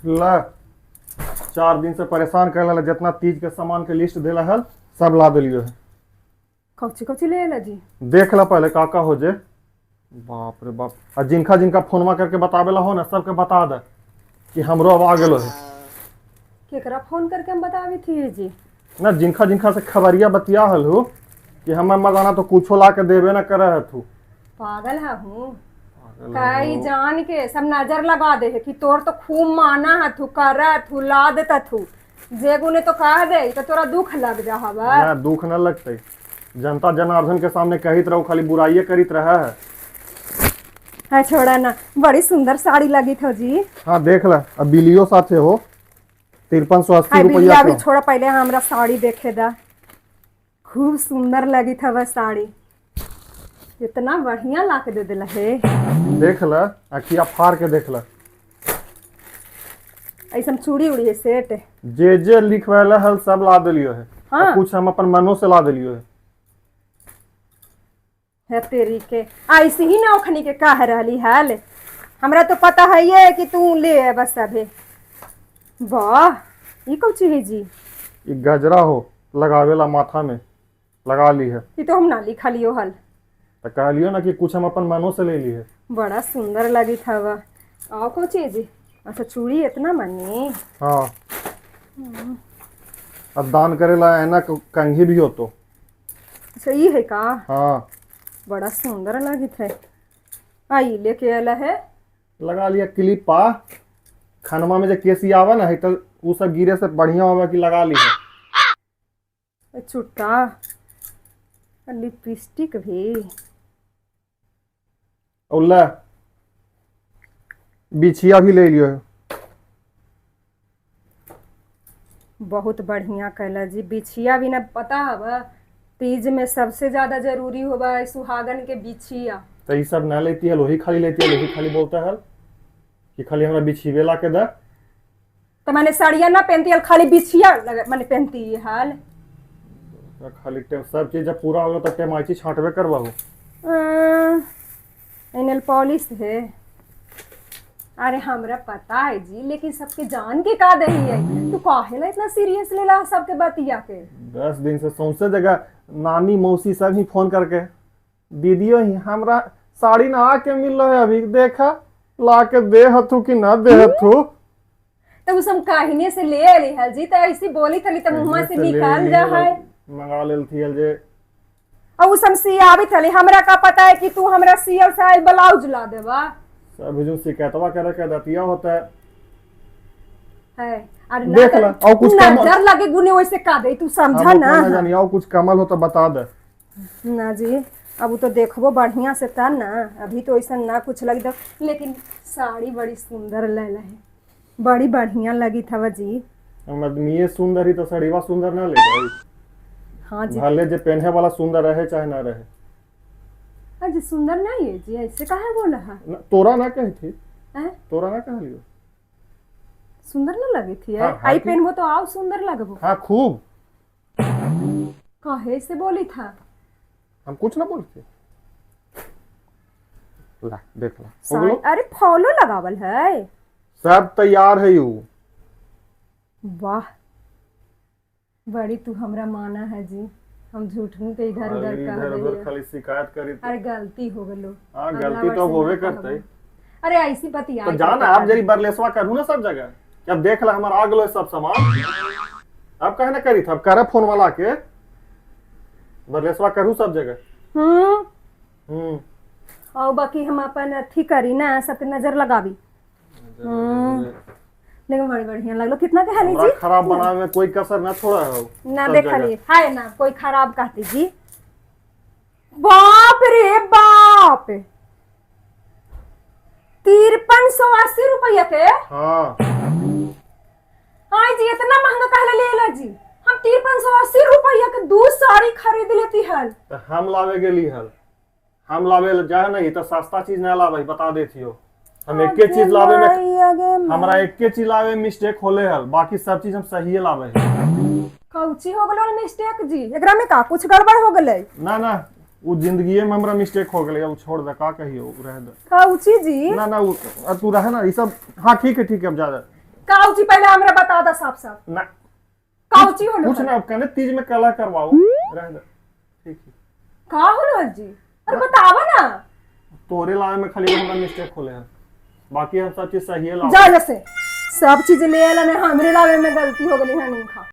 ला 4 दिन से परेशान कर ला, जितना तीज के सामान के लिस्ट देला हल सब ला दिलियो है। कौची कौची ले ला जी? देख ला पहले काका हो जे। बाप रे बाप, और जिनका जिनका फोनवा करके बतावेला हो ना सबके बता दे कि हमरो अब आ गेलो है। केकरा फोन करके हम बतावी थी जी? ना जिनका जिनका से खबरिया बतिया हल हो कि हमें मजाना तो कुछो ला के देवे ना करे है तू। पागल है हूँ कई जान के सब नजर लगा दे है कि तोर तो खूब माना है तू कर तू ला देता तू जेगू ने तो कह दे तो तोरा दुख लग जा हवा। ना दुख न लगते, जनता जनार्दन के सामने कहित रहो खाली बुराइये करित रहा है। छोड़ा ना, बड़ी सुंदर साड़ी लगी थी जी। हाँ देख ला, अब बिलियो साथे हो 5380 बिलिया रुपया भी छोड़ा, पहले हमरा साड़ी देखे दा, खूब सुंदर लगी था वह साड़ी, इतना बढ़िया ला के दे दिला है। देख ला, अखिया फाड़ के देख ला। ऐसा चूड़ी उड़ी है सेट जे लिखवाला हल सब ला दिलियो है। हाँ। कुछ हम अपन मनो से ला दिलियो है तेरी के ऐसे ही ना ओखनी के कह रही हाल, हमरा तो पता है ये कि तू ले बस अभी। वाह ये कौन चीज है जी? ये गजरा हो लगावेला माथा में, लगा ली है। ये तो हम ना लिखा लियो हल, तो कह लियो ना कि कुछ हम अपन मनो से ले ली है। बड़ा सुंदर लगी था वह। और कौन चीज जी? अच्छा चूड़ी इतना मनी। हाँ अब दान करेला है ना, कंघी भी हो तो। अच्छा ये है का? हाँ बड़ा सुंदर लगी थे। आई लेके आला है, लगा लिया क्लिप पा। खनवा में जो केसी आवा ना है तो वो सब गिरे से बढ़िया होगा कि लगा ली है। छुट्टा लिपस्टिक भी उल्ला बिछिया भी ले लियो है। बहुत बढ़िया कहला जी। बिछिया भी ना पता है तीज में सबसे ज्यादा जरूरी होगा है सुहागन के बिछिया। तो ये सब ना लेती है, लोही खाली लेती है। लोही खाली बोलता है कि खाली हमरा बिछिवे ला के दे। तो मैंने साड़िया ना पहनती है, खाली बिछिया मैंने पहनती है हाल। खाली सब चीज जब पूरा होगा तो टेमाची छांटवे करवा हो। नेल पॉलिश है। अरे हमरा पता है जी, लेकिन सबके जान के का दही है, तू काहेला इतना सीरियस लेला सबके बतिया के? 10 दिन से सौंसे जगह नानी मौसी सब ही फोन करके दीदियो ही हमरा साड़ी ना आके मिल रहा है अभी, देखा ला के दे हथू कि ना दे हथू। तो उस हम काहिने से ले आली है जी, तो ऐसी बोली थली तो मुंह से निकाल जा है। मंगा लेल थी जे और उस हम सिया भी थली, हमरा का पता है कि तू हमरा सियल से ब्लाउज ला देबा। सब जो शिकायतवा करे के दतिया होता है। अरे देख ला और कुछ नजर लगे गुने वैसे का दे, तू समझा ना। ना जानी और कुछ कमल हो तो बता दे ना जी। अब तो देखबो बढ़िया से था ना, अभी तो ऐसा ना कुछ लगी था, लेकिन साड़ी बड़ी सुंदर लगा है, बड़ी बढ़िया लगी था जी। आदमी सुंदर ही तो साड़ीवा सुंदर ना ले भाई। हाँ जी भले जे पहने वाला सुंदर रहे चाहे ना रहे। जी सुंदर नहीं है जी, ऐसे काहे बोला है? तोरा ना कही थी, हैं? तोरा ना कह लियो सुंदर ना लगी थी? हाँ, आई पहनबो तो आओ सुंदर लगबो। हाँ खूब। काहे से बोली था? हम कुछ ना बोलते। ला देख ला हो गलो। अरे फॉलो लगावल है, सब तैयार है यू। वाह बड़ी तू हमरा माना है जी, हम झूठ हूँ तो इधर उधर कह दे। खाली शिकायत करी। अरे गलती हो गलो। हाँ गलती तो होवे करते। अरे ऐसी बतिया तो जाना आप जरी बरलेसवा करू ना सब जगह, अब देख ला हमारा आ गलो सब सामान। अब कहे ना करी था, अब करे फोन वाला के बरलेसवा करू सब जगह। और बाकी हम अपन अथी करी ना, सब नजर लगावी। लेकिन बड़ी बढ़िया लगलो। कितना कह ली जी? खराब बनावे में कोई कसर ना छोड़ा है ना देखा ली है ना कोई खराब कहती जी। बाप रे बाप, 5380 रुपया के? हाँ जी इतना महंगा कहले ले ला जी? हम 5380 रुपया के 2 साड़ी खरीद लेती हल। तो हम लावे गेली हल, हम लावे जाए नहीं तो सस्ता चीज ना लावे, बता देती हो। हम एक चीज लावे में हमरा एक चीज लावे में मिस्टेक होले हल, बाकी सब चीज हम सही लावे है। कौची हो गलो मिस्टेक जी? एकरा में का कुछ गड़बड़ हो गले? ना ना वो जिंदगी में हमरा मिस्टेक हो गले, अब छोड़ दे का कहियो रह दे। कौची जी? ना ना तू रहे ना ये सब। हाँ ठीक है अब जा। काउची पहले हमरा बता दा साफ साफ ना काउची होलो कुछ ना कहने तीज में कला करवाओ रह दे ठीक है का होलो जी अरे बतावा ना तोरे लावे में खाली हमरा मिस्टेक होले हैं बाकी हम सब चीज सही है जा जैसे सब चीज ले आला ने हमरे लावे में गलती हो गई है नहीं खा